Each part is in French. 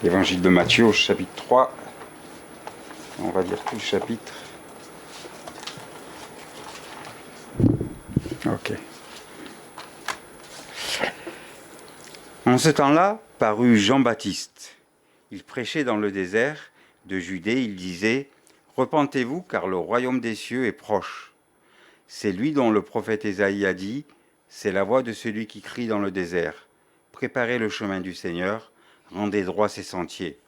Évangile de Matthieu au chapitre 3. On va lire tout le chapitre. Ok. En ce temps-là, parut Jean-Baptiste. Il prêchait dans le désert de Judée. Il disait : repentez-vous, car le royaume des cieux est proche. C'est lui dont le prophète Ésaïe a dit : c'est la voix de celui qui crie dans le désert. Préparez le chemin du Seigneur, rendez droit ses sentiers.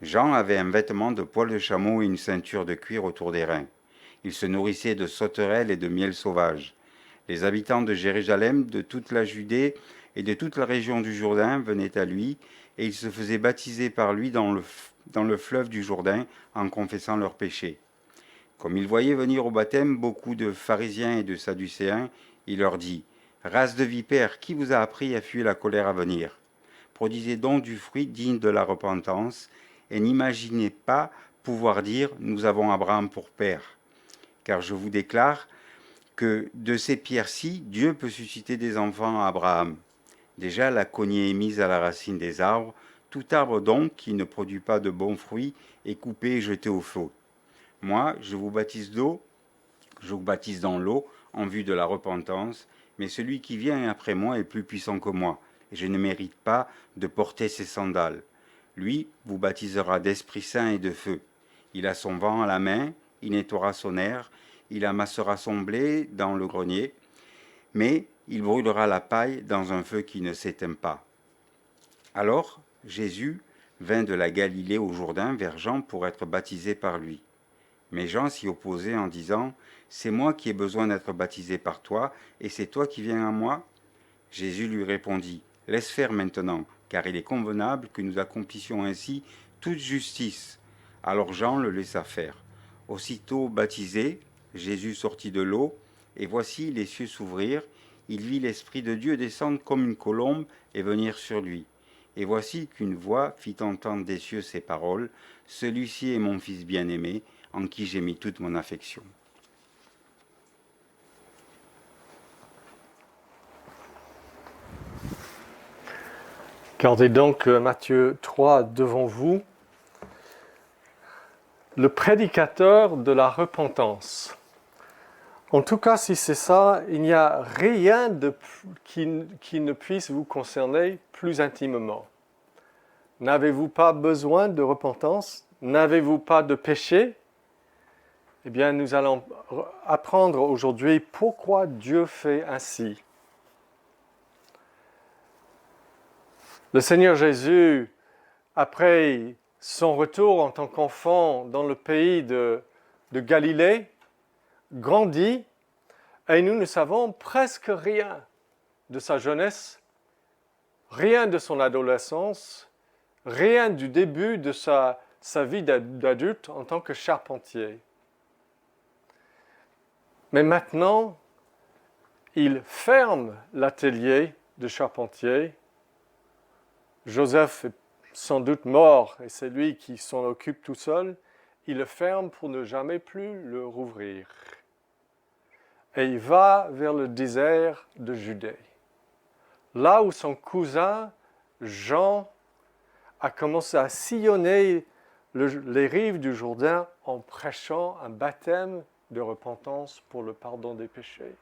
Jean avait un vêtement de poil de chameau et une ceinture de cuir autour des reins. Il se nourrissait de sauterelles et de miel sauvage. Les habitants de Jérusalem, de toute la Judée et de toute la région du Jourdain venaient à lui, et ils se faisaient baptiser par lui dans le fleuve du Jourdain en confessant leurs péchés. Comme il voyait venir au baptême beaucoup de pharisiens et de sadducéens, il leur dit : race de vipères, qui vous a appris à fuir la colère à venir ? Produisez donc du fruit digne de la repentance, et n'imaginez pas pouvoir dire : nous avons Abraham pour père. Car je vous déclare que de ces pierres-ci, Dieu peut susciter des enfants à Abraham. Déjà, la cognée est mise à la racine des arbres. Tout arbre donc qui ne produit pas de bons fruits est coupé et jeté au feu. Moi, je vous baptise dans l'eau en vue de la repentance, mais celui qui vient après moi est plus puissant que moi, et je ne mérite pas de porter ses sandales. Lui vous baptisera d'Esprit Saint et de feu. Il a son vent à la main, il nettoiera son aire, il amassera son blé dans le grenier, mais il brûlera la paille dans un feu qui ne s'éteint pas. Alors Jésus vint de la Galilée au Jourdain vers Jean pour être baptisé par lui. Mais Jean s'y opposait en disant : c'est moi qui ai besoin d'être baptisé par toi, et c'est toi qui viens à moi ? Jésus lui répondit : laisse faire maintenant, car il est convenable que nous accomplissions ainsi toute justice. Alors Jean le laissa faire. Aussitôt baptisé, Jésus sortit de l'eau, et voici les cieux s'ouvrirent. Il vit l'Esprit de Dieu descendre comme une colombe et venir sur lui. Et voici qu'une voix fit entendre des cieux ces paroles : celui-ci est mon Fils bien-aimé, en qui j'ai mis toute mon affection. Gardez donc Matthieu 3 devant vous. Le prédicateur de la repentance. En tout cas, si c'est ça, il n'y a rien qui ne puisse vous concerner plus intimement. N'avez-vous pas besoin de repentance ? N'avez-vous pas de péché ? Eh bien, nous allons apprendre aujourd'hui pourquoi Dieu fait ainsi. Le Seigneur Jésus, après son retour en tant qu'enfant dans le pays de Galilée, grandit, et nous ne savons presque rien de sa jeunesse, rien de son adolescence, rien du début de sa vie d'adulte en tant que charpentier. Mais maintenant, il ferme l'atelier de charpentier. Joseph est sans doute mort et c'est lui qui s'en occupe tout seul. Il le ferme pour ne jamais plus le rouvrir. Et il va vers le désert de Judée, là où son cousin Jean a commencé à sillonner les rives du Jourdain en prêchant un baptême de repentance pour le pardon des péchés.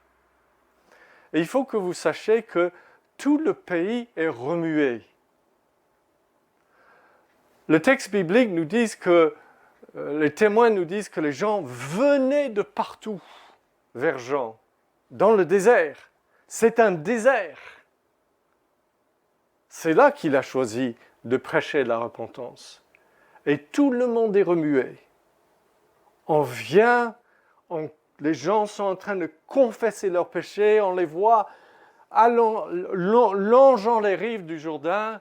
Et il faut que vous sachiez que tout le pays est remué. Le texte biblique nous dit que, les témoins nous disent que les gens venaient de partout vers Jean, dans le désert. C'est un désert. C'est là qu'il a choisi de prêcher la repentance. Et tout le monde est remué. On vient, les gens sont en train de confesser leurs péchés, on les voit longeant les rives du Jourdain,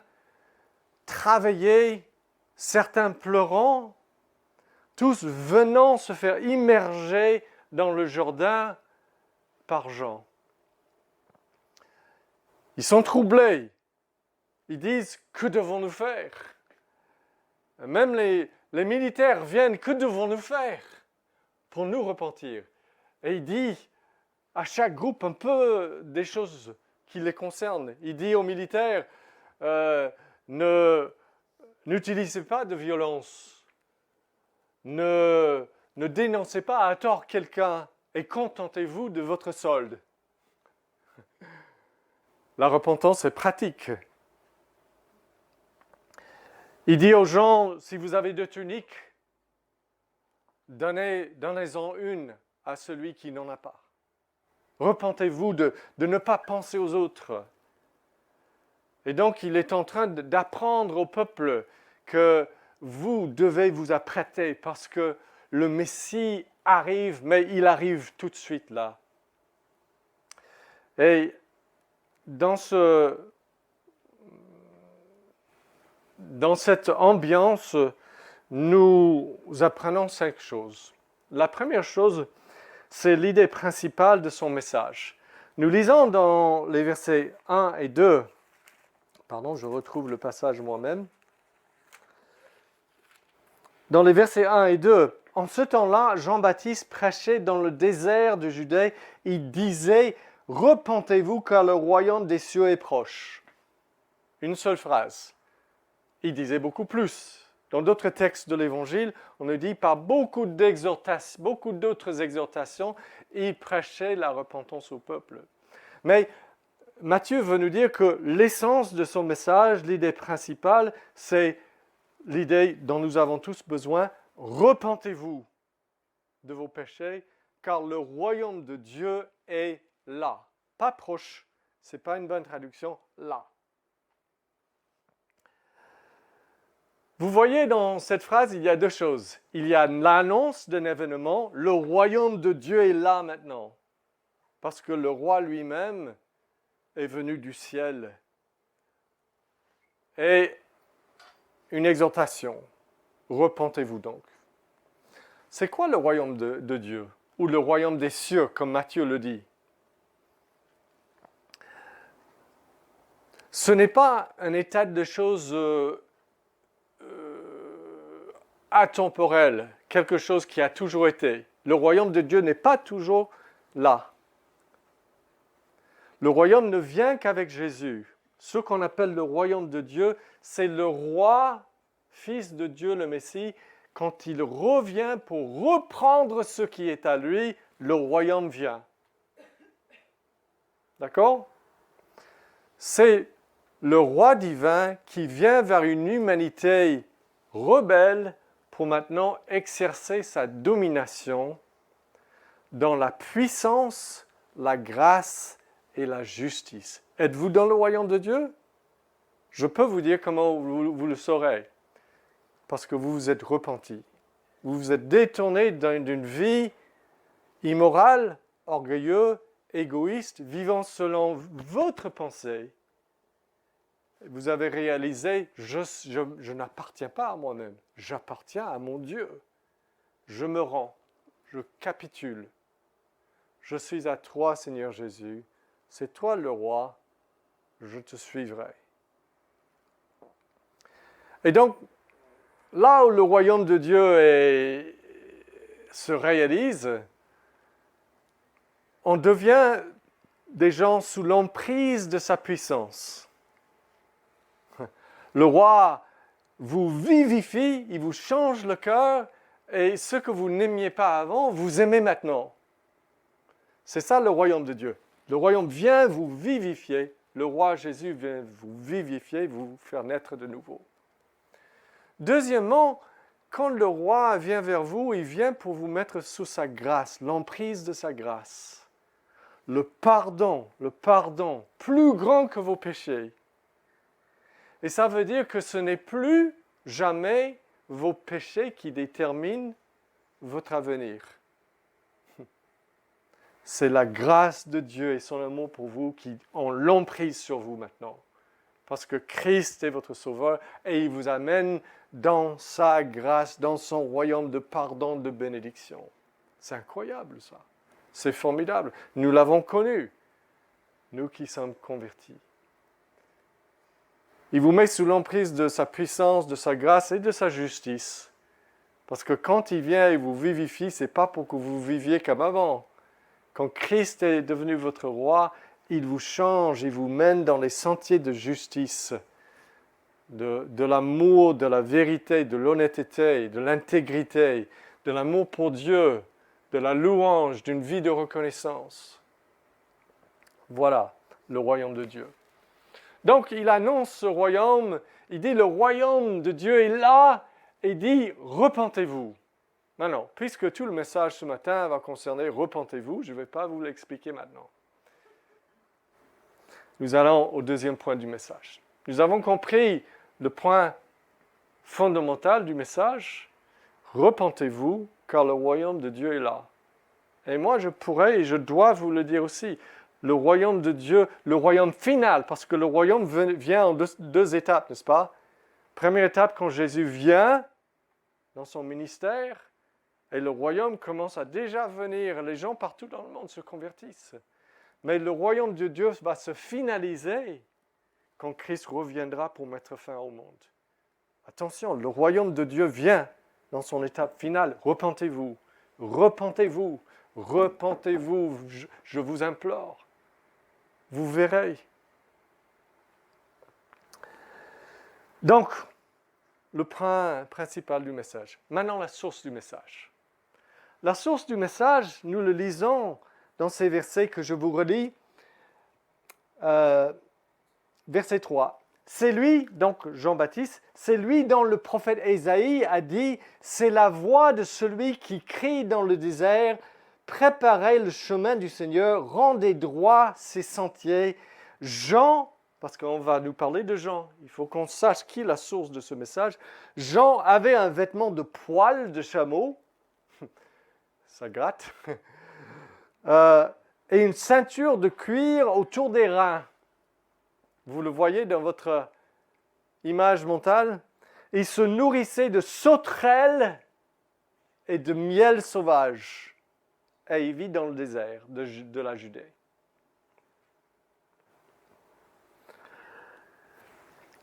travailler, certains pleurant, tous venant se faire immerger dans le Jourdain par Jean. Ils sont troublés. Ils disent : que devons-nous faire ? Même les militaires viennent : que devons-nous faire pour nous repentir ? Et il dit à chaque groupe un peu des choses qui les concernent. Il dit aux militaires : ne n'utilisez pas de violence. Ne dénoncez pas à tort quelqu'un et contentez-vous de votre solde. La repentance est pratique. Il dit aux gens, si vous avez 2 tuniques, donnez-en une à celui qui n'en a pas. Repentez-vous de ne pas penser aux autres. Et donc, il est en train d'apprendre au peuple que vous devez vous apprêter parce que le Messie arrive, mais il arrive tout de suite là. Et dans cette ambiance, nous apprenons 5 choses. La première chose, c'est l'idée principale de son message. Nous lisons dans les versets 1 et 2. Pardon, je retrouve le passage moi-même. Dans les versets 1 et 2, en ce temps-là, Jean-Baptiste prêchait dans le désert de Judée. Il disait « Repentez-vous car le royaume des cieux est proche ». Une seule phrase. Il disait beaucoup plus. Dans d'autres textes de l'Évangile, on nous dit par beaucoup d'autres exhortations, il prêchait la repentance au peuple. Mais Matthieu veut nous dire que l'essence de son message, l'idée principale, c'est l'idée dont nous avons tous besoin, repentez-vous de vos péchés, car le royaume de Dieu est là. Pas proche, ce n'est pas une bonne traduction, là. Vous voyez dans cette phrase, il y a 2 choses. Il y a l'annonce d'un événement, le royaume de Dieu est là maintenant. Parce que le roi lui-même est venu du ciel. Et une exhortation, repentez-vous donc. C'est quoi le royaume de Dieu? Ou le royaume des cieux, comme Matthieu le dit? Ce n'est pas un état de choses atemporel, quelque chose qui a toujours été. Le royaume de Dieu n'est pas toujours là. Le royaume ne vient qu'avec Jésus. Ce qu'on appelle le royaume de Dieu, c'est le roi, fils de Dieu, le Messie. Quand il revient pour reprendre ce qui est à lui, le royaume vient. D'accord? C'est le roi divin qui vient vers une humanité rebelle pour maintenant exercer sa domination dans la puissance, la grâce et la justice. Êtes-vous dans le royaume de Dieu? Je peux vous dire comment vous le saurez. Parce que vous vous êtes repenti. Vous vous êtes détourné d'une vie immorale, orgueilleuse, égoïste, vivant selon votre pensée. Vous avez réalisé, je n'appartiens pas à moi-même, j'appartiens à mon Dieu. Je me rends, je capitule. Je suis à toi, Seigneur Jésus. C'est toi le roi, je te suivrai. Et donc, là où le royaume de Dieu se réalise, on devient des gens sous l'emprise de sa puissance. Le roi vous vivifie, il vous change le cœur, et ce que vous n'aimiez pas avant, vous aimez maintenant. C'est ça le royaume de Dieu. Le royaume vient vous vivifier, le roi Jésus vient vous vivifier, vous faire naître de nouveau. Deuxièmement, quand le roi vient vers vous, il vient pour vous mettre sous sa grâce, l'emprise de sa grâce. Le pardon, plus grand que vos péchés. Et ça veut dire que ce n'est plus jamais vos péchés qui déterminent votre avenir. C'est la grâce de Dieu et son amour pour vous qui ont l'emprise sur vous maintenant. Parce que Christ est votre sauveur et il vous amène dans sa grâce, dans son royaume de pardon, de bénédiction. C'est incroyable ça. C'est formidable. Nous l'avons connu, nous qui sommes convertis. Il vous met sous l'emprise de sa puissance, de sa grâce et de sa justice. Parce que quand il vient et vous vivifie, ce n'est pas pour que vous viviez comme avant. Quand Christ est devenu votre roi, il vous change, il vous mène dans les sentiers de justice. de l'amour, de la vérité, de l'honnêteté, de l'intégrité, de l'amour pour Dieu, de la louange, d'une vie de reconnaissance. Voilà le royaume de Dieu. Donc, il annonce ce royaume, il dit le royaume de Dieu est là, et il dit repentez-vous. Maintenant, puisque tout le message ce matin va concerner repentez-vous, je ne vais pas vous l'expliquer maintenant. Nous allons au deuxième point du message. Nous avons compris le point fondamental du message. Repentez-vous, car le royaume de Dieu est là. Et moi, je pourrais et je dois vous le dire aussi. Le royaume de Dieu, le royaume final, parce que le royaume vient en deux étapes, n'est-ce pas? Première étape, quand Jésus vient dans son ministère, et le royaume commence à déjà venir. Les gens partout dans le monde se convertissent. Mais le royaume de Dieu va se finaliser quand Christ reviendra pour mettre fin au monde. Attention, le royaume de Dieu vient dans son étape finale. Repentez-vous, repentez-vous, repentez-vous, je vous implore. Vous verrez. Donc, le point principal du message. Maintenant, la source du message. La source du message, nous le lisons dans ces versets que je vous relis. Verset 3. C'est lui, donc Jean-Baptiste, c'est lui dont le prophète Ésaïe a dit « C'est la voix de celui qui crie dans le désert, préparez le chemin du Seigneur, rendez droit ses sentiers. » Jean, parce qu'on va nous parler de Jean, il faut qu'on sache qui est la source de ce message. Jean avait un vêtement de poil de chameau, ça gratte, et une ceinture de cuir autour des reins. Vous le voyez dans votre image mentale. Il se nourrissait de sauterelles et de miel sauvage. Et il vit dans le désert de la Judée.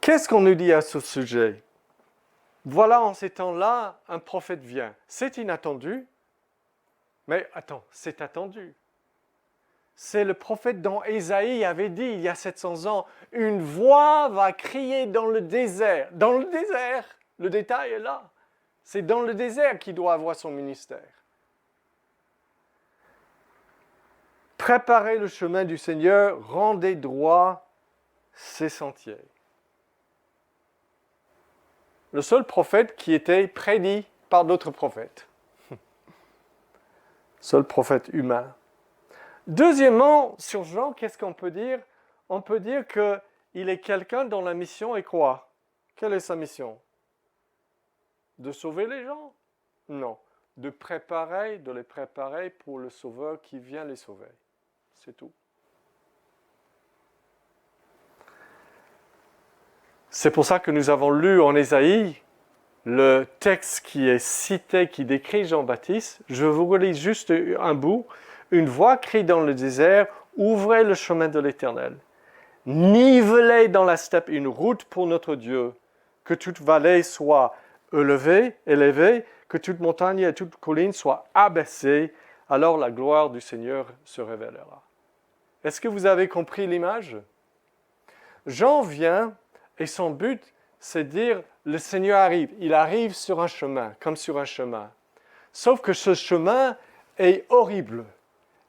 Qu'est-ce qu'on nous dit à ce sujet? Voilà, en ces temps-là, un prophète vient. C'est inattendu, mais attends, c'est attendu. C'est le prophète dont Ésaïe avait dit il y a 700 ans, une voix va crier dans le désert. Dans le désert, le détail est là. C'est dans le désert qu'il doit avoir son ministère. Préparez le chemin du Seigneur, rendez droit ses sentiers. Le seul prophète qui était prédit par d'autres prophètes. Seul prophète humain. Deuxièmement, sur Jean, qu'est-ce qu'on peut dire? On peut dire qu'il est quelqu'un dont la mission est quoi? Quelle est sa mission? De sauver les gens? Non. De les préparer pour le Sauveur qui vient les sauver. C'est tout. C'est pour ça que nous avons lu en Ésaïe le texte qui est cité, qui décrit Jean-Baptiste. Je vous relis juste un bout. Une voix crie dans le désert, ouvrez le chemin de l'Éternel. Nivelez dans la steppe une route pour notre Dieu. Que toute vallée soit élevée, que toute montagne et toute colline soient abaissées. Alors la gloire du Seigneur se révélera. Est-ce que vous avez compris l'image? Jean vient et son but, c'est de dire le Seigneur arrive. Il arrive sur un chemin, comme sur un chemin. Sauf que ce chemin est horrible.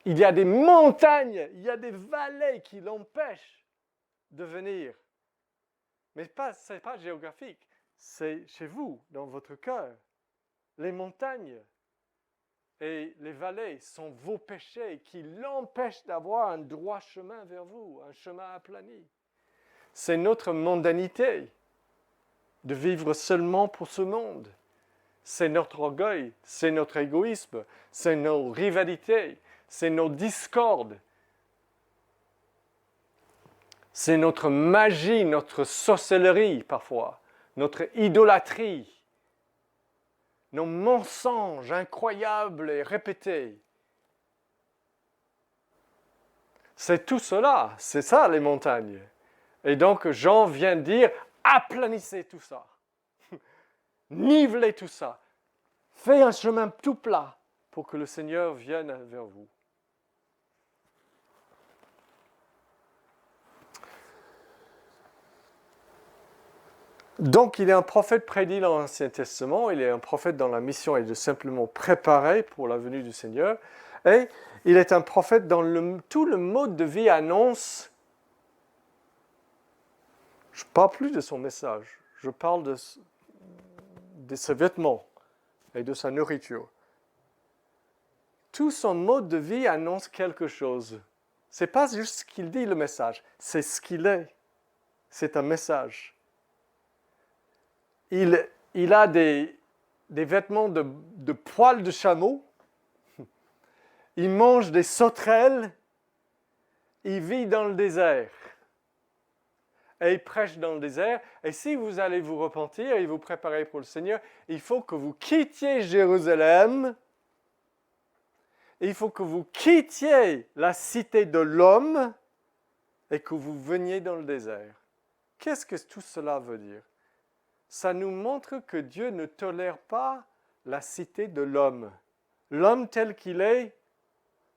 Il y a des montagnes, il y a des vallées qui l'empêchent de venir. Mais ce n'est pas géographique, c'est chez vous, dans votre cœur. Les montagnes et les vallées sont vos péchés qui l'empêchent d'avoir un droit chemin vers vous, un chemin aplani. C'est notre mondanité de vivre seulement pour ce monde. C'est notre orgueil, c'est notre égoïsme, c'est nos rivalités, c'est nos discordes. C'est notre magie, notre sorcellerie parfois, notre idolâtrie, nos mensonges incroyables et répétés. C'est tout cela, c'est ça les montagnes. Et donc Jean vient dire, aplanissez tout ça, nivelez tout ça, faites un chemin tout plat pour que le Seigneur vienne vers vous. Donc, il est un prophète prédit dans l'Ancien Testament, il est un prophète dont la mission est de simplement préparer pour la venue du Seigneur, et il est un prophète dont tout le mode de vie annonce. Je ne parle plus de son message, je parle de ses vêtements et de sa nourriture. Tout son mode de vie annonce quelque chose. Ce n'est pas juste ce qu'il dit, le message, c'est ce qu'il est. C'est un message. Il a des vêtements de poils de chameau. Il mange des sauterelles. Il vit dans le désert. Et il prêche dans le désert. Et si vous allez vous repentir et vous préparer pour le Seigneur, il faut que vous quittiez Jérusalem. Il faut que vous quittiez la cité de l'homme et que vous veniez dans le désert. Qu'est-ce que tout cela veut dire? Ça nous montre que Dieu ne tolère pas la cité de l'homme. L'homme tel qu'il est,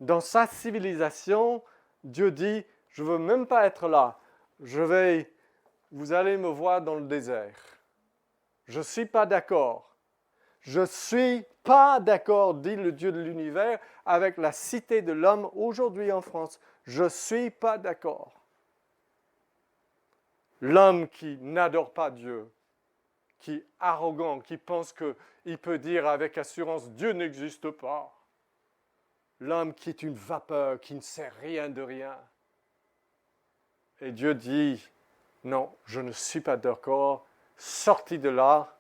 dans sa civilisation, Dieu dit, je ne veux même pas être là. Vous allez me voir dans le désert. Je ne suis pas d'accord. Je ne suis pas d'accord, dit le Dieu de l'univers, avec la cité de l'homme aujourd'hui en France. Je ne suis pas d'accord. L'homme qui n'adore pas Dieu, qui est arrogant, qui pense qu'il peut dire avec assurance « Dieu n'existe pas ». L'homme qui est une vapeur, qui ne sait rien de rien. Et Dieu dit « Non, je ne suis pas d'accord, sortez de là,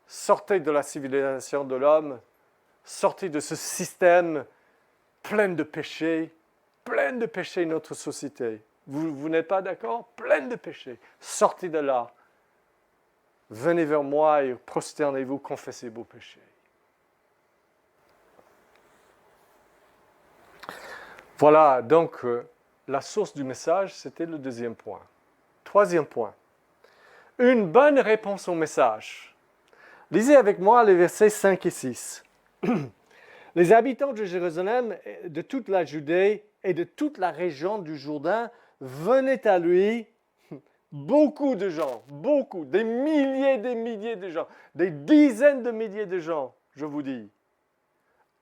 sortez de la civilisation de l'homme, sortez de ce système plein de péchés notre société. Vous n'êtes pas d'accord? Plein de péchés. Sortez de là. Venez vers moi et prosternez-vous, confessez vos péchés. » Voilà, donc la source du message, c'était le deuxième point. Troisième point. Une bonne réponse au message. Lisez avec moi les versets 5 et 6. Les habitants de Jérusalem, de toute la Judée et de toute la région du Jourdain venaient à lui. Beaucoup de gens, des milliers de gens, des dizaines de milliers de gens, je vous dis,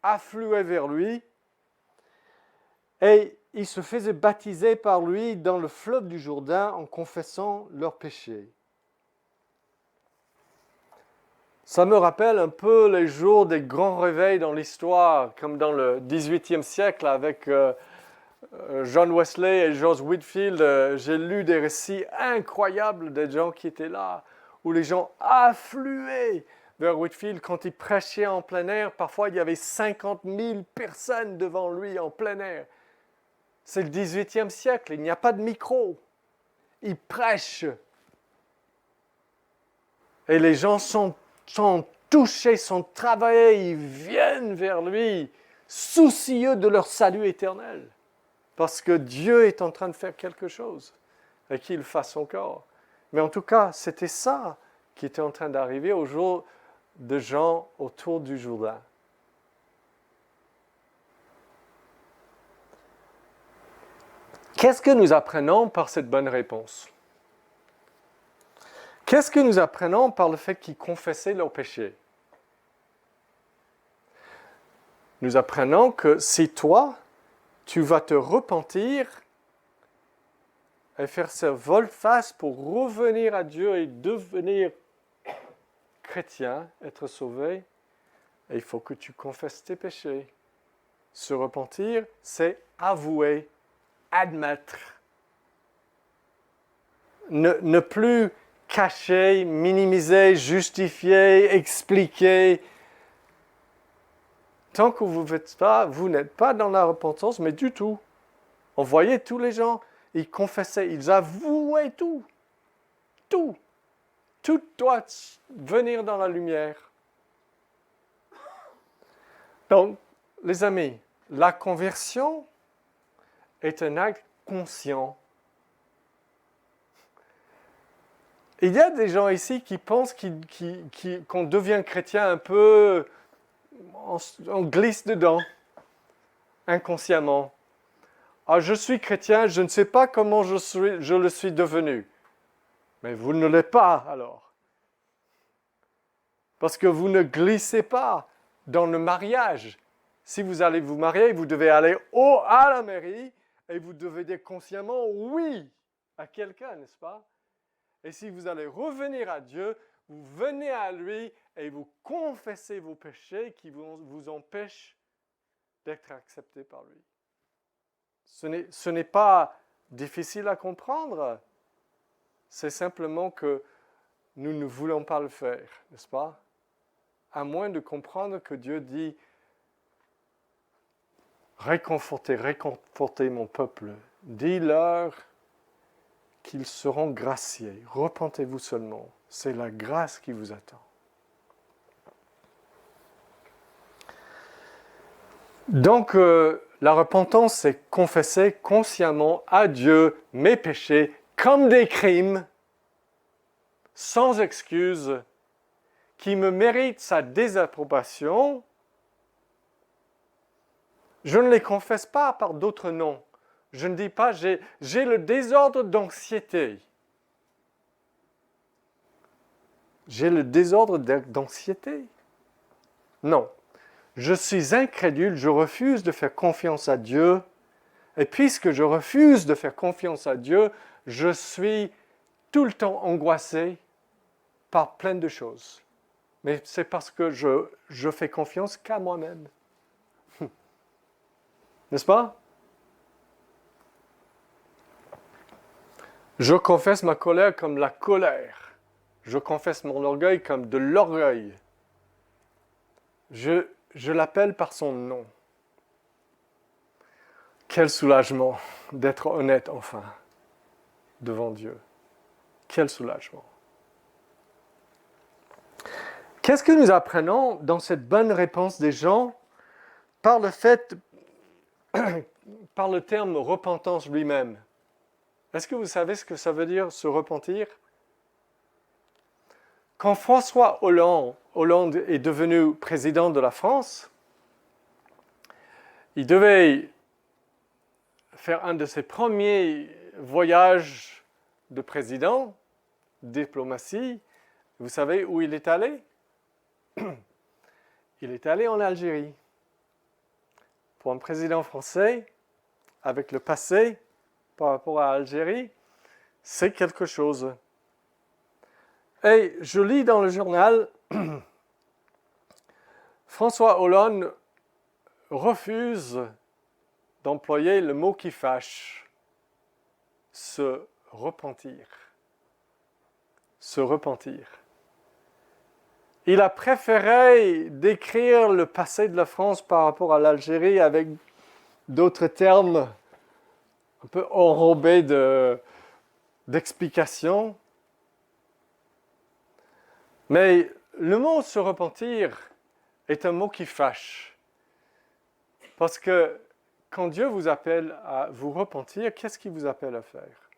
affluaient vers lui et ils se faisaient baptiser par lui dans le fleuve du Jourdain en confessant leurs péchés. Ça me rappelle un peu les jours des grands réveils dans l'histoire, comme dans le XVIIIe siècle avec John Wesley et George Whitefield. J'ai lu des récits incroyables des gens qui étaient là, où les gens affluaient vers Whitefield quand il prêchait en plein air. Parfois, il y avait 50 000 personnes devant lui en plein air. C'est le XVIIIe siècle, il n'y a pas de micro. Il prêche. Et les gens sont touchés, sont travaillés, ils viennent vers lui, soucieux de leur salut éternel. Parce que Dieu est en train de faire quelque chose et qu'il le fasse encore. Mais en tout cas, c'était ça qui était en train d'arriver au jour de gens autour du Jourdain. Qu'est-ce que nous apprenons par cette bonne réponse? Qu'est-ce que nous apprenons par le fait qu'ils confessaient leurs péchés? Nous apprenons que si toi, tu vas te repentir et faire ce volte-face pour revenir à Dieu et devenir chrétien, être sauvé, il faut que tu confesses tes péchés. Se repentir, c'est avouer, admettre. Ne plus cacher, minimiser, justifier, expliquer. Tant que vous n'êtes pas dans la repentance, mais du tout. On voyait tous les gens, ils confessaient, ils avouaient tout. Tout. Tout doit venir dans la lumière. Donc, les amis, la conversion est un acte conscient. Il y a des gens ici qui pensent qu'on devient chrétien un peu, on glisse dedans, inconsciemment. Ah, je suis chrétien, je ne sais pas comment je le suis devenu. Mais vous ne l'êtes pas alors. Parce que vous ne glissez pas dans le mariage. Si vous allez vous marier, vous devez aller à la mairie et vous devez dire consciemment oui à quelqu'un, n'est-ce pas? Et si vous allez revenir à Dieu, vous venez à lui et vous confessez vos péchés qui vous empêchent d'être accepté par lui. Ce n'est pas difficile à comprendre. C'est simplement que nous ne voulons pas le faire, n'est-ce pas? À moins de comprendre que Dieu dit « Réconfortez mon peuple, dis-leur qu'ils seront graciés, repentez-vous seulement, c'est la grâce qui vous attend. » Donc, la repentance, c'est confesser consciemment à Dieu mes péchés comme des crimes, sans excuse, qui me méritent sa désapprobation. Je ne les confesse pas par d'autres noms. Je ne dis pas j'ai le désordre d'anxiété. J'ai le désordre d'anxiété. Non. Je suis incrédule, je refuse de faire confiance à Dieu. Et puisque je refuse de faire confiance à Dieu, je suis tout le temps angoissé par plein de choses. Mais c'est parce que je fais confiance qu'à moi-même. N'est-ce pas? Je confesse ma colère comme la colère. Je confesse mon orgueil comme de l'orgueil. Je l'appelle par son nom. Quel soulagement d'être honnête enfin devant Dieu. Quel soulagement. Qu'est-ce que nous apprenons dans cette bonne réponse des gens par le terme repentance lui-même? Est-ce que vous savez ce que ça veut dire se repentir? Quand François Hollande est devenu président de la France, il devait faire un de ses premiers voyages de président, diplomatie. Vous savez où il est allé? Il est allé en Algérie. Pour un président français, avec le passé par rapport à l'Algérie, c'est quelque chose. Et je lis dans le journal, François Hollande refuse d'employer le mot qui fâche, se repentir. Se repentir. Il a préféré décrire le passé de la France par rapport à l'Algérie avec d'autres termes un peu enrobés d'explications. Mais le mot se repentir est un mot qui fâche. Parce que quand Dieu vous appelle à vous repentir, qu'est-ce qu'il vous appelle à faire?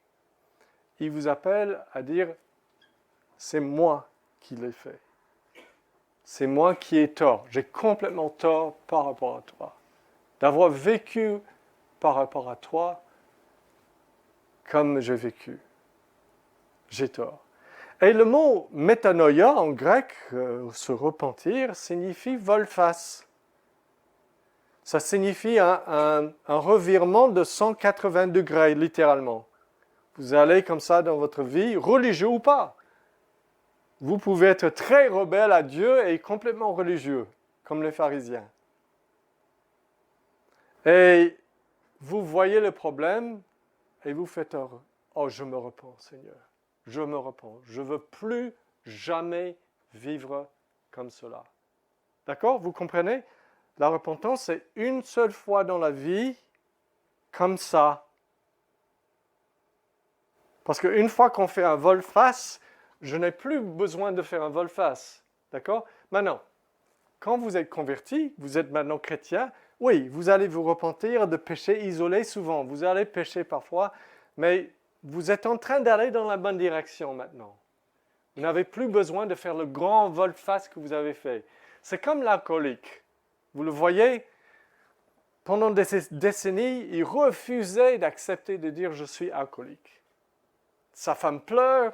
Il vous appelle à dire « c'est moi qui l'ai fait. C'est moi qui ai tort. J'ai complètement tort par rapport à toi. D'avoir vécu par rapport à toi comme j'ai vécu. J'ai tort. » Et le mot métanoïa en grec, se repentir, signifie volte-face. Ça signifie un revirement de 180 degrés, littéralement. Vous allez comme ça dans votre vie, religieux ou pas. Vous pouvez être très rebelle à Dieu et complètement religieux, comme les pharisiens. Et vous voyez le problème et vous faites « Oh, je me repens, Seigneur. Je me repens. Je ne veux plus jamais vivre comme cela. » D'accord? Vous comprenez? La repentance, c'est une seule fois dans la vie, comme ça. Parce qu'une fois qu'on fait un volte-face, je n'ai plus besoin de faire un volte-face. D'accord? Maintenant, quand vous êtes converti, vous êtes maintenant chrétien, oui, vous allez vous repentir de péchés isolés souvent. Vous allez pécher parfois, mais vous êtes en train d'aller dans la bonne direction maintenant. Vous n'avez plus besoin de faire le grand volte-face que vous avez fait. C'est comme l'alcoolique. Vous le voyez, pendant des décennies, il refusait d'accepter de dire « je suis alcoolique ». Sa femme pleure,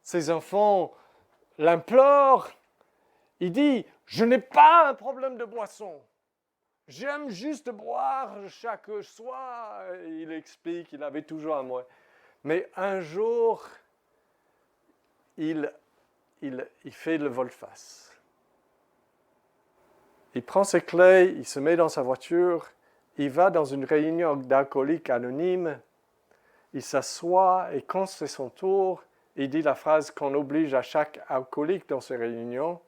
ses enfants l'implorent, Il dit, je n'ai pas un problème de boisson. J'aime juste boire chaque soir. Il explique, il avait toujours un moyen. Mais un jour, il fait le volte-face. Il prend ses clés, il se met dans sa voiture, il va dans une réunion d'alcooliques anonymes, il s'assoit et quand c'est son tour, il dit la phrase qu'on oblige à chaque alcoolique dans ces réunions.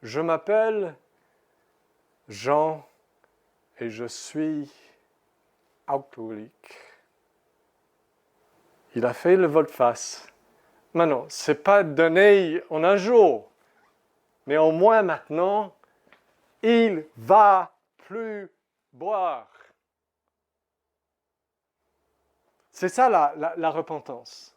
Je m'appelle Jean et je suis alcoolique. Il a fait le volte-face. Maintenant, ce n'est pas donné en un jour, mais au moins maintenant, il va plus boire. C'est ça la repentance.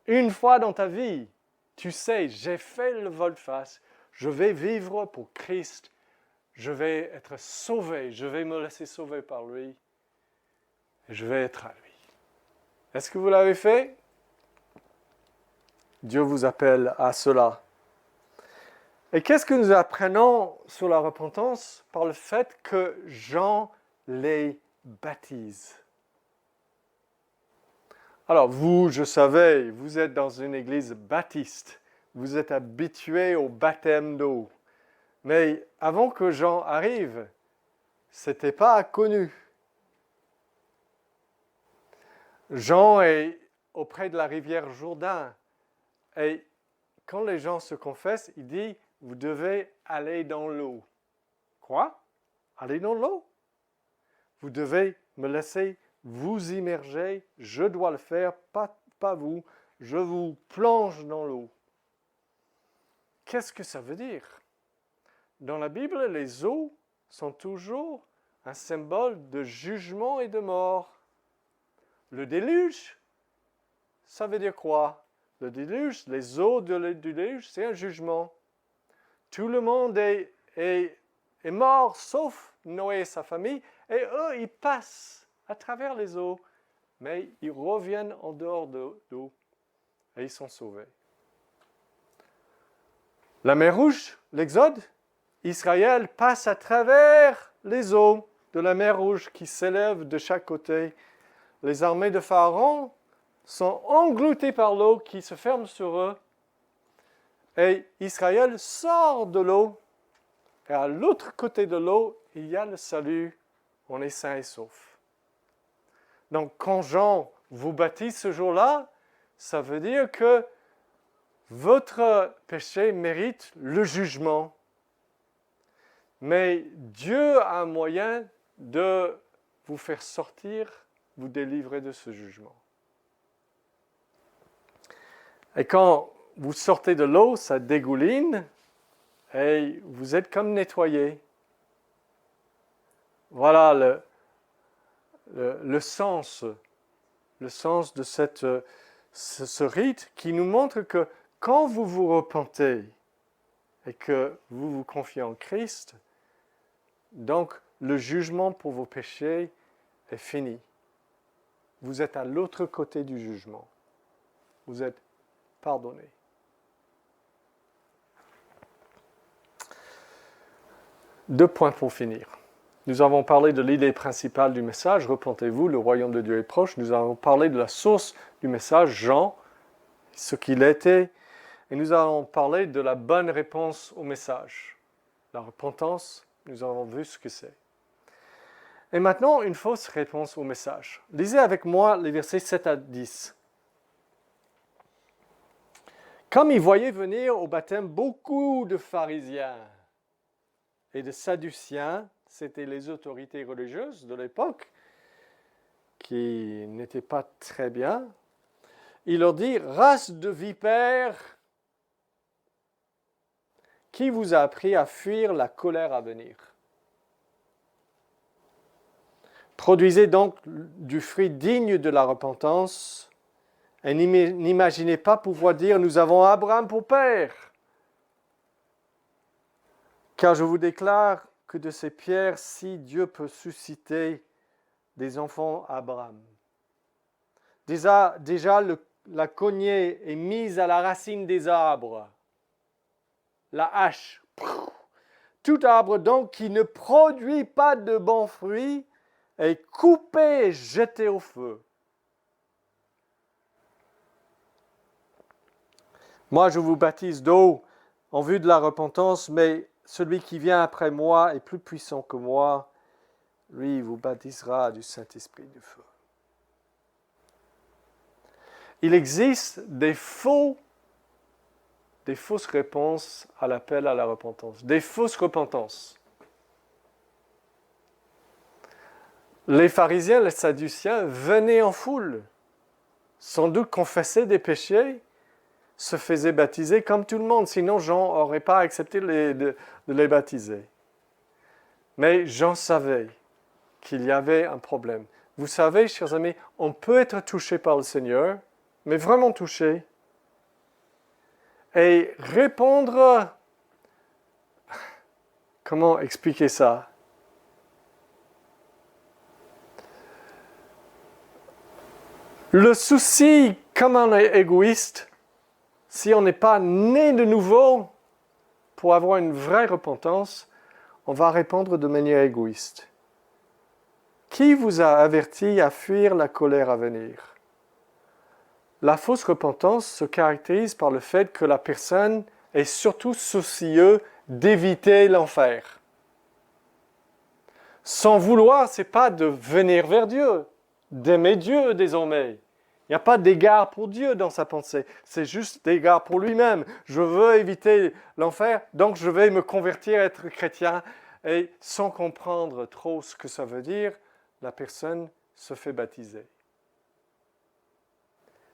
Une fois dans ta vie, tu sais, j'ai fait le volte-face, je vais vivre pour Christ, je vais être sauvé, je vais me laisser sauver par lui, et je vais être à lui. Est-ce que vous l'avez fait? Dieu vous appelle à cela. Et qu'est-ce que nous apprenons sur la repentance? Par le fait que Jean les baptise. Alors vous, je savais, vous êtes dans une église baptiste. Vous êtes habitués au baptême d'eau. Mais avant que Jean arrive, ce n'était pas connu. Jean est auprès de la rivière Jourdain. Et quand les gens se confessent, il dit, vous devez aller dans l'eau. Quoi? Aller dans l'eau? Vous devez me laisser vous immerger, je dois le faire, pas vous, je vous plonge dans l'eau. Qu'est-ce que ça veut dire? Dans la Bible, les eaux sont toujours un symbole de jugement et de mort. Le déluge, ça veut dire quoi? Le déluge, les eaux du déluge, c'est un jugement. Tout le monde est mort, sauf Noé et sa famille, et eux, ils passent à travers les eaux, mais ils reviennent en dehors d'eau, et ils sont sauvés. La mer Rouge, l'Exode, Israël passe à travers les eaux de la mer Rouge qui s'élèvent de chaque côté. Les armées de Pharaon sont engloutées par l'eau qui se ferme sur eux. Et Israël sort de l'eau. Et à l'autre côté de l'eau, il y a le salut. On est sain et sauf. Donc quand Jean vous baptise ce jour-là, ça veut dire que votre péché mérite le jugement. Mais Dieu a un moyen de vous faire sortir, vous délivrer de ce jugement. Et quand vous sortez de l'eau, ça dégouline et vous êtes comme nettoyé. Voilà le sens de ce rite qui nous montre que quand vous vous repentez et que vous vous confiez en Christ, donc le jugement pour vos péchés est fini. Vous êtes à l'autre côté du jugement. Vous êtes pardonné. Deux points pour finir. Nous avons parlé de l'idée principale du message, repentez-vous, le royaume de Dieu est proche. Nous avons parlé de la source du message, Jean, ce qu'il était. Et nous avons parlé de la bonne réponse au message. La repentance, nous avons vu ce que c'est. Et maintenant, une fausse réponse au message. Lisez avec moi les versets 7 à 10. Comme ils voyaient venir au baptême beaucoup de pharisiens et de sadduciens, c'était les autorités religieuses de l'époque, qui n'étaient pas très bien, il leur dit, race de vipères, qui vous a appris à fuir la colère à venir? Produisez donc du fruit digne de la repentance, et n'imaginez pas pouvoir dire, nous avons Abraham pour père. Car je vous déclare que de ces pierres-ci, Dieu peut susciter des enfants à Abraham. Déjà la cognée est mise à la racine des arbres. la hache. Tout arbre donc qui ne produit pas de bons fruits est coupé et jeté au feu. Moi, je vous baptise d'eau en vue de la repentance, mais celui qui vient après moi est plus puissant que moi. Lui, il vous baptisera du Saint-Esprit et du feu. Il existe des fausses réponses à l'appel à la repentance, des fausses repentances. Les pharisiens, les sadduciens venaient en foule, sans doute confessaient des péchés, se faisaient baptiser comme tout le monde, sinon Jean n'aurait pas accepté de les baptiser. Mais Jean savait qu'il y avait un problème. Vous savez, chers amis, on peut être touché par le Seigneur, mais vraiment touché, et répondre, comment expliquer ça? Le souci, comme on est égoïste, si on n'est pas né de nouveau pour avoir une vraie repentance, on va répondre de manière égoïste. Qui vous a averti à fuir la colère à venir? La fausse repentance se caractérise par le fait que la personne est surtout soucieuse d'éviter l'enfer. Sans vouloir, ce n'est pas de venir vers Dieu, d'aimer Dieu désormais. Il n'y a pas d'égard pour Dieu dans sa pensée, c'est juste d'égard pour lui-même. Je veux éviter l'enfer, donc je vais me convertir, être chrétien, et sans comprendre trop ce que ça veut dire, la personne se fait baptiser.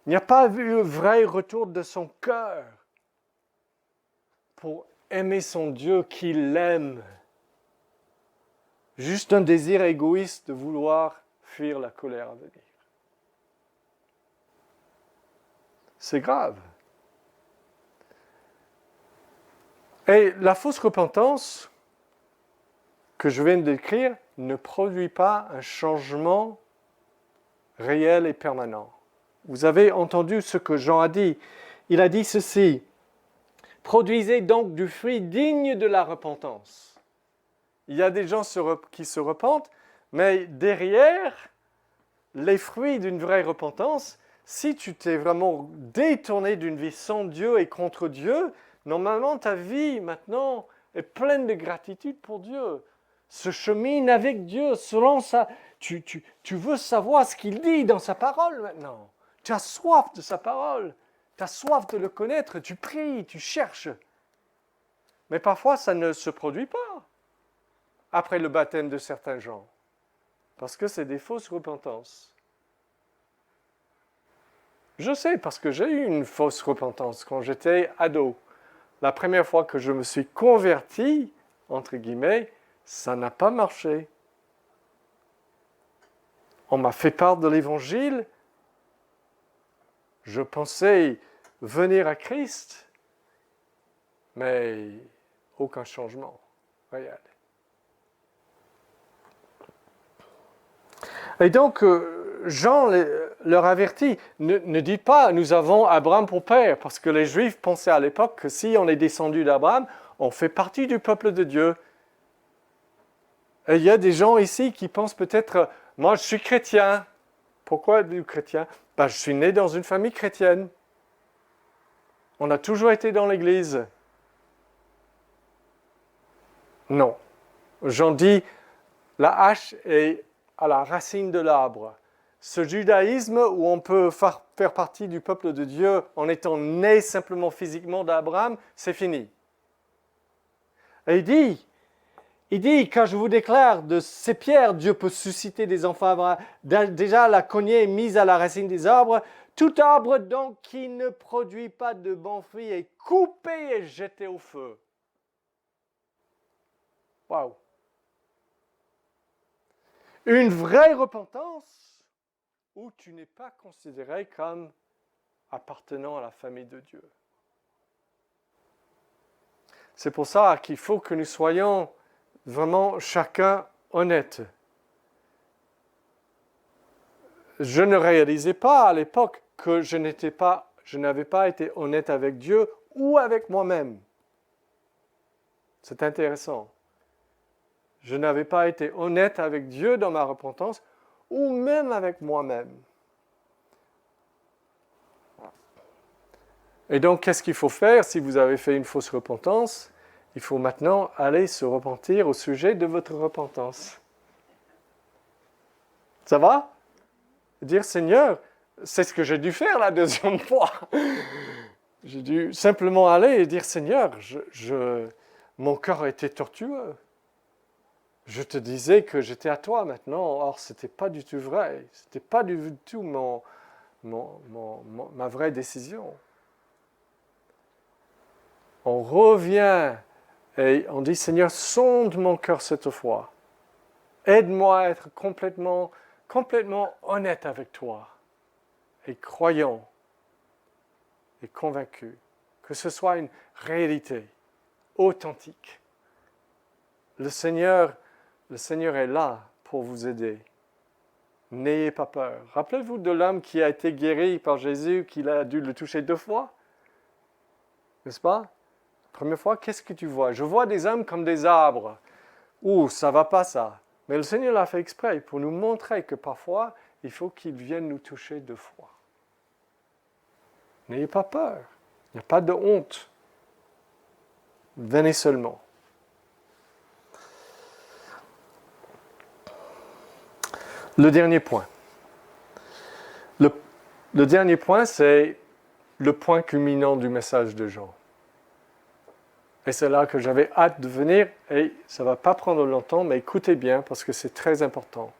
Il n'y a pas eu un vrai retour de son cœur pour aimer son Dieu qu'il aime. Juste un désir égoïste de vouloir fuir la colère à venir. C'est grave. Et la fausse repentance que je viens de décrire ne produit pas un changement réel et permanent. Vous avez entendu ce que Jean a dit. Il a dit ceci. Produisez donc du fruit digne de la repentance. Il y a des gens qui se repentent, mais derrière les fruits d'une vraie repentance, si tu t'es vraiment détourné d'une vie sans Dieu et contre Dieu, normalement ta vie maintenant est pleine de gratitude pour Dieu. Se chemine avec Dieu selon ça. Tu veux savoir ce qu'il dit dans sa parole maintenant. Tu as soif de sa parole. Tu as soif de le connaître. Tu pries, tu cherches. Mais parfois, ça ne se produit pas après le baptême de certains gens. Parce que c'est des fausses repentances. Je sais, parce que j'ai eu une fausse repentance quand j'étais ado. La première fois que je me suis converti, entre guillemets, ça n'a pas marché. On m'a fait part de l'Évangile. Je pensais venir à Christ, mais aucun changement réel. Et donc, Jean leur avertit, ne dites pas, nous avons Abraham pour père, parce que les Juifs pensaient à l'époque que si on est descendu d'Abraham, on fait partie du peuple de Dieu. Et il y a des gens ici qui pensent peut-être, moi je suis chrétien. Pourquoi êtes-vous chrétien? Je suis né dans une famille chrétienne. On a toujours été dans l'église. Non. Jean dit, la hache est à la racine de l'arbre. Ce judaïsme où on peut faire partie du peuple de Dieu en étant né simplement physiquement d'Abraham, c'est fini. Et il dit, quand je vous déclare de ces pierres, Dieu peut susciter des enfants. Déjà, la cognée est mise à la racine des arbres. Tout arbre donc qui ne produit pas de bons fruits est coupé et jeté au feu. Waouh! Une vraie repentance où tu n'es pas considéré comme appartenant à la famille de Dieu. C'est pour ça qu'il faut que nous soyons vraiment chacun honnête. Je ne réalisais pas à l'époque que je n'avais pas été honnête avec Dieu ou avec moi-même. C'est intéressant. Je n'avais pas été honnête avec Dieu dans ma repentance, ou même avec moi-même. Et donc, qu'est-ce qu'il faut faire si vous avez fait une fausse repentance? Il faut maintenant aller se repentir au sujet de votre repentance. Ça va? Dire, Seigneur, c'est ce que j'ai dû faire la deuxième fois. J'ai dû simplement aller et dire, Seigneur, mon cœur était tortueux. Je te disais que j'étais à toi maintenant. Or, ce n'était pas du tout vrai. Ce n'était pas du tout ma vraie décision. On revient et on dit, Seigneur, sonde mon cœur cette fois. Aide-moi à être complètement honnête avec toi et croyant et convaincu que ce soit une réalité authentique. Le Seigneur est là pour vous aider. N'ayez pas peur. Rappelez-vous de l'homme qui a été guéri par Jésus, qu'il a dû le toucher 2 fois. N'est-ce pas? Première fois, qu'est-ce que tu vois? Je vois des hommes comme des arbres. Ouh, ça ne va pas ça. Mais le Seigneur l'a fait exprès pour nous montrer que parfois, il faut qu'il vienne nous toucher 2 fois. N'ayez pas peur. Il n'y a pas de honte. Venez seulement. Le dernier point. Le dernier point, c'est le point culminant du message de Jean. Et c'est là que j'avais hâte de venir, et ça ne va pas prendre longtemps, mais écoutez bien, parce que c'est très important.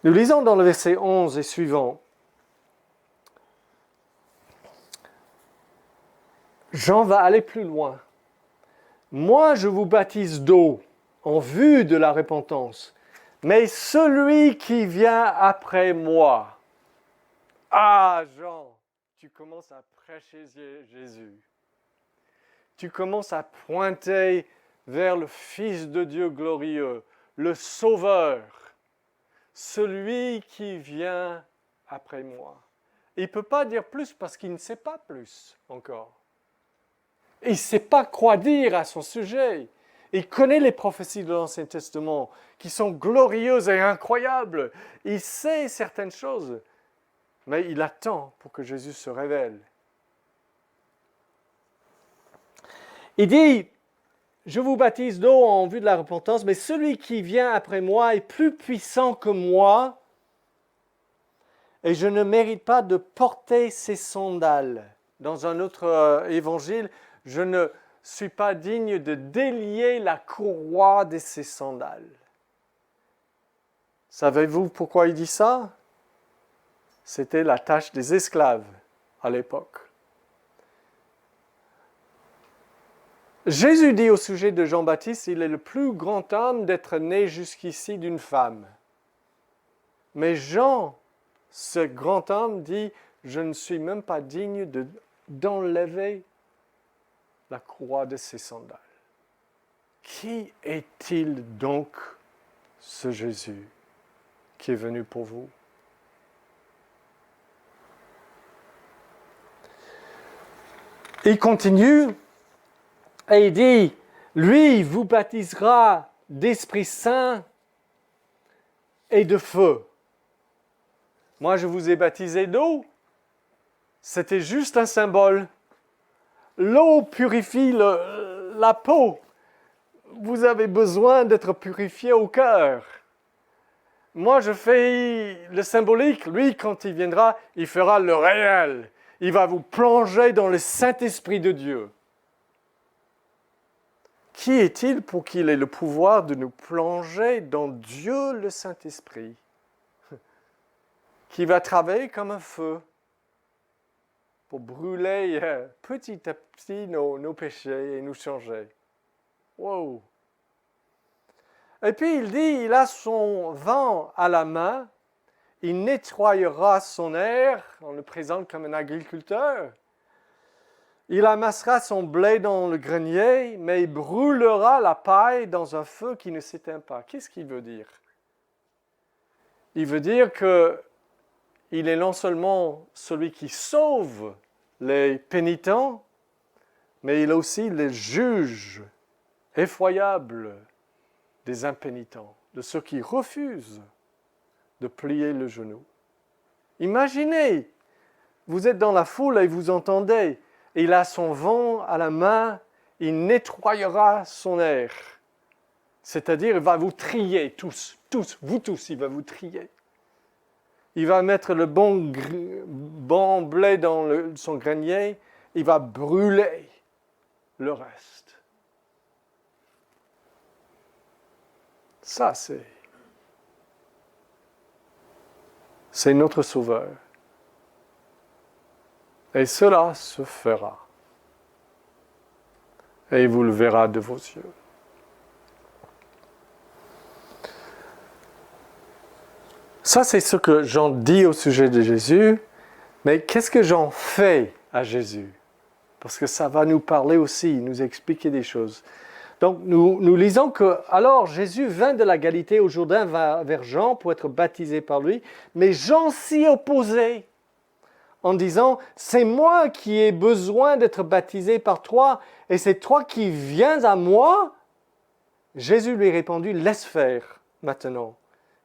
Nous lisons dans le verset 11 et suivant, Jean va aller plus loin. Moi, je vous baptise d'eau, en vue de la repentance, mais celui qui vient après moi. Ah, Jean, tu commences à prêcher Jésus. Tu commences à pointer vers le Fils de Dieu glorieux, le Sauveur, celui qui vient après moi. Il ne peut pas dire plus parce qu'il ne sait pas plus encore. Il ne sait pas quoi dire à son sujet. Il connaît les prophéties de l'Ancien Testament qui sont glorieuses et incroyables. Il sait certaines choses, mais il attend pour que Jésus se révèle. Il dit, je vous baptise d'eau en vue de la repentance, mais celui qui vient après moi est plus puissant que moi, et je ne mérite pas de porter ses sandales. Dans un autre évangile, je ne suis pas digne de délier la courroie de ses sandales. Savez-vous pourquoi il dit ça? C'était la tâche des esclaves à l'époque. Jésus dit au sujet de Jean-Baptiste, il est le plus grand homme d'être né jusqu'ici d'une femme. Mais Jean, ce grand homme, dit, je ne suis même pas digne d'enlever la croix de ses sandales. Qui est-il donc, ce Jésus, qui est venu pour vous? Il continue. Et il dit, lui vous baptisera d'Esprit Saint et de feu. Moi, je vous ai baptisé d'eau. C'était juste un symbole. L'eau purifie la peau. Vous avez besoin d'être purifié au cœur. Moi, je fais le symbolique. Lui, quand il viendra, il fera le réel. Il va vous plonger dans le Saint-Esprit de Dieu. Qui est-il pour qu'il ait le pouvoir de nous plonger dans Dieu le Saint-Esprit, qui va travailler comme un feu pour brûler petit à petit nos péchés et nous changer. Wow! Et puis il dit, il a son vent à la main, il nettoyera son air, on le présente comme un agriculteur. Il amassera son blé dans le grenier, mais il brûlera la paille dans un feu qui ne s'éteint pas. Qu'est-ce qu'il veut dire? Il veut dire qu'il est non seulement celui qui sauve les pénitents, mais il est aussi le juge effroyable des impénitents, de ceux qui refusent de plier le genou. Imaginez, vous êtes dans la foule et vous entendez, il a son vent à la main, il nettoyera son air. C'est-à-dire, il va vous trier tous, vous tous, il va vous trier. Il va mettre le bon blé dans son grenier, il va brûler le reste. Ça, c'est notre Sauveur. Et cela se fera. Et vous le verrez de vos yeux. Ça, c'est ce que Jean dit au sujet de Jésus. Mais qu'est-ce que Jean fait à Jésus? Parce que ça va nous parler aussi, nous expliquer des choses. Donc, nous lisons que, alors, Jésus vint de la Galilée au Jourdain vers Jean pour être baptisé par lui. Mais Jean s'y opposait en disant, c'est moi qui ai besoin d'être baptisé par toi et c'est toi qui viens à moi. Jésus lui répondit, laisse faire maintenant,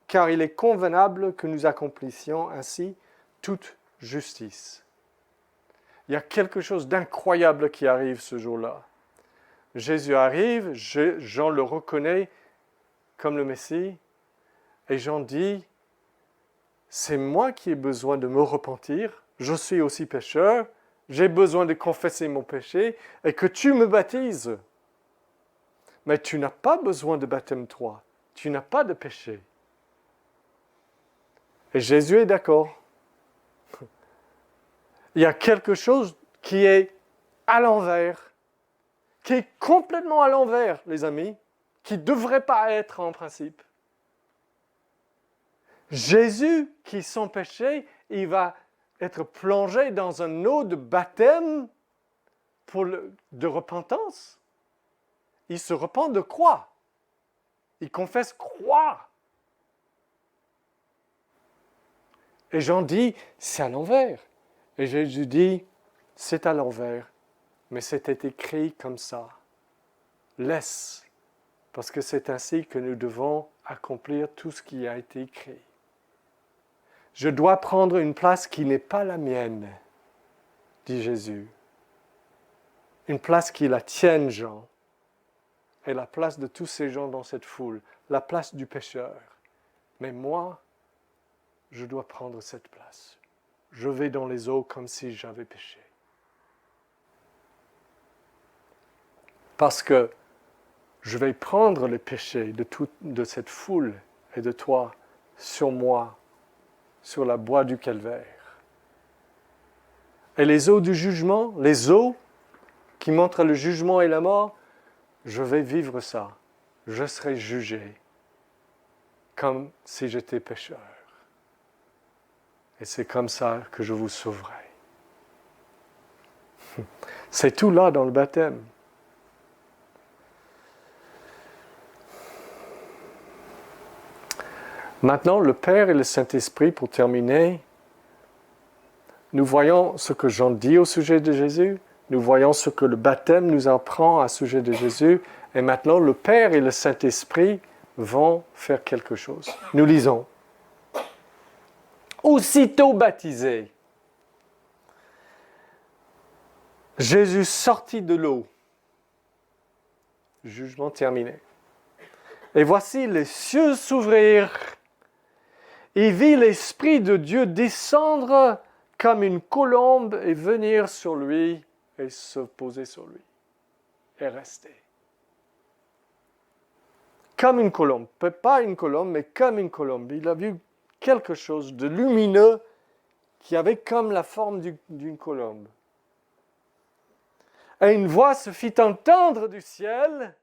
car il est convenable que nous accomplissions ainsi toute justice. Il y a quelque chose d'incroyable qui arrive ce jour-là. Jésus arrive, Jean le reconnaît comme le Messie, et Jean dit, c'est moi qui ai besoin de me repentir, je suis aussi pécheur, j'ai besoin de confesser mon péché, et que tu me baptises. Mais tu n'as pas besoin de baptême, toi, tu n'as pas de péché. Et Jésus est d'accord. Il y a quelque chose qui est à l'envers, qui est complètement à l'envers, les amis, qui ne devrait pas être en principe. Jésus, qui sans péché, il va être plongé dans un eau de baptême de repentance. Il se repent de quoi? Il confesse quoi? Et Jean dit, c'est à l'envers. Et Jésus dit, c'est à l'envers, mais c'était écrit comme ça. Laisse, parce que c'est ainsi que nous devons accomplir tout ce qui a été écrit. Je dois prendre une place qui n'est pas la mienne, dit Jésus. Une place qui est la tienne, Jean, et la place de tous ces gens dans cette foule, la place du pécheur. Mais moi, je dois prendre cette place. Je vais dans les eaux comme si j'avais péché. Parce que je vais prendre les péchés de cette foule et de toi sur moi, sur la bois du calvaire. Et les eaux du jugement, les eaux qui montrent le jugement et la mort, je vais vivre ça. Je serai jugé comme si j'étais pécheur. Et c'est comme ça que je vous sauverai. C'est tout là dans le baptême. Maintenant, le Père et le Saint-Esprit, pour terminer, nous voyons ce que Jean dit au sujet de Jésus, nous voyons ce que le baptême nous apprend à sujet de Jésus, et maintenant le Père et le Saint-Esprit vont faire quelque chose. Nous lisons. Aussitôt baptisé, Jésus sortit de l'eau. Jugement terminé. Et voici les cieux s'ouvrirent. Il vit l'Esprit de Dieu descendre comme une colombe et venir sur lui et se poser sur lui et rester. Comme une colombe, pas une colombe, mais comme une colombe. Il a vu quelque chose de lumineux qui avait comme la forme d'une colombe. Et une voix se fit entendre du ciel,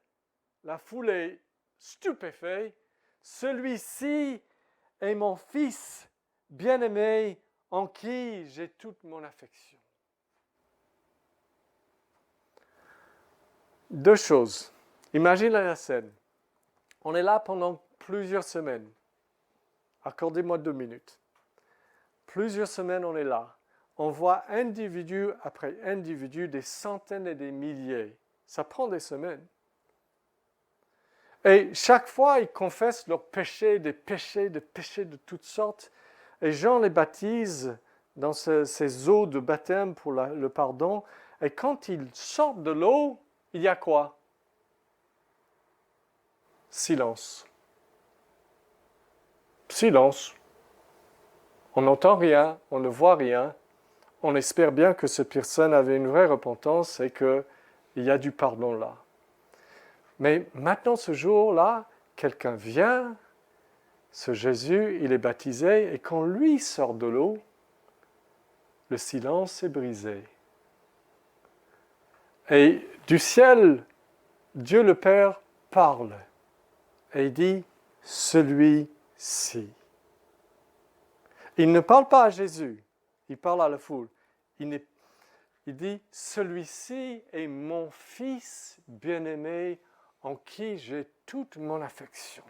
la foule est stupéfaite, celui-ci est mon fils bien-aimé en qui j'ai toute mon affection. Deux choses. Imaginez la scène. On est là pendant plusieurs semaines. Accordez-moi 2 minutes. Plusieurs semaines, on est là. on voit individu après individu, des centaines et des milliers. Ça prend des semaines. Et chaque fois, ils confessent leurs péchés, des péchés de toutes sortes. Et Jean les baptise dans ces eaux de baptême pour le pardon. Et quand ils sortent de l'eau, il y a quoi? Silence. Silence. On n'entend rien, on ne voit rien. On espère bien que cette personne avait une vraie repentance et qu'il y a du pardon là. Mais maintenant, ce jour-là, quelqu'un vient, ce Jésus, il est baptisé, et quand lui sort de l'eau, le silence est brisé. Et du ciel, Dieu le Père parle, et il dit, celui-ci. Il ne parle pas à Jésus, il parle à la foule. Il dit, celui-ci est mon fils bien-aimé, en qui j'ai toute mon affection.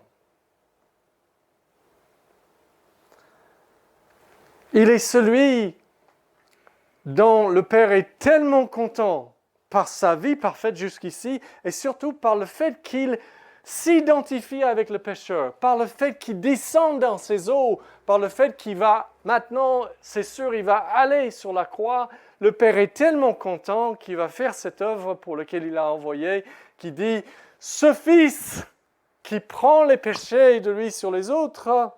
Il est celui dont le Père est tellement content par sa vie parfaite jusqu'ici, et surtout par le fait qu'il s'identifie avec le pécheur, par le fait qu'il descend dans ses eaux, par le fait qu'il va, maintenant, c'est sûr, il va aller sur la croix. Le Père est tellement content qu'il va faire cette œuvre pour laquelle il a envoyé, qui dit, ce Fils qui prend les péchés de lui sur les autres,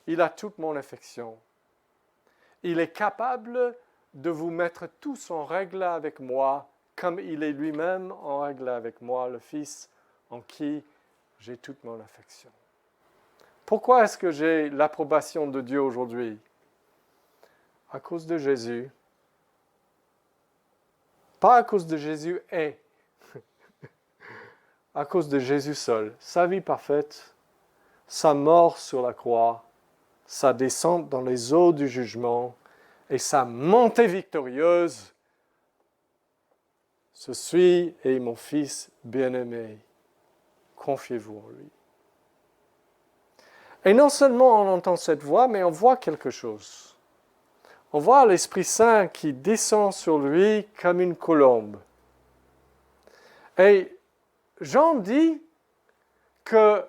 il a toute mon affection. Il est capable de vous mettre tous en règle avec moi, comme il est lui-même en règle avec moi, le Fils en qui j'ai toute mon affection. Pourquoi est-ce que j'ai l'approbation de Dieu aujourd'hui? À cause de Jésus. Pas à cause de Jésus et à cause de Jésus seul. Sa vie parfaite, sa mort sur la croix, sa descente dans les eaux du jugement et sa montée victorieuse. Ceci est mon Fils bien-aimé. Confiez-vous en lui. Et non seulement on entend cette voix, mais on voit quelque chose. On voit l'Esprit Saint qui descend sur lui comme une colombe. Et Jean dit que,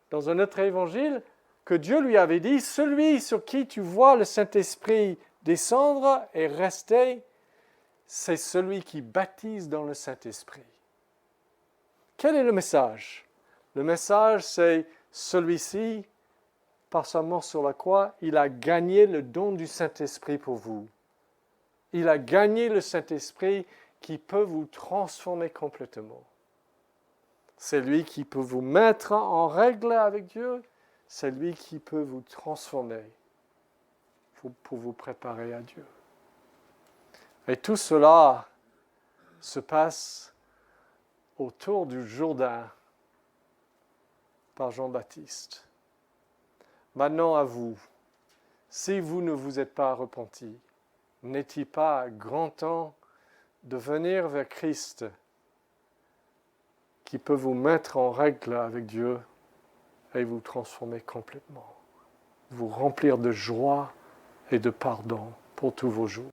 dans un autre évangile, que Dieu lui avait dit, celui sur qui tu vois le Saint-Esprit descendre et rester, c'est celui qui baptise dans le Saint-Esprit. Quel est le message? Le message, c'est celui-ci, par sa mort sur la croix, il a gagné le don du Saint-Esprit pour vous. Il a gagné le Saint-Esprit qui peut vous transformer complètement. C'est lui qui peut vous mettre en règle avec Dieu. C'est lui qui peut vous transformer pour vous préparer à Dieu. Et tout cela se passe autour du Jourdain par Jean-Baptiste. Maintenant à vous, si vous ne vous êtes pas repentis, n'est-il pas grand temps de venir vers Christ qui peut vous mettre en règle avec Dieu et vous transformer complètement, vous remplir de joie et de pardon pour tous vos jours.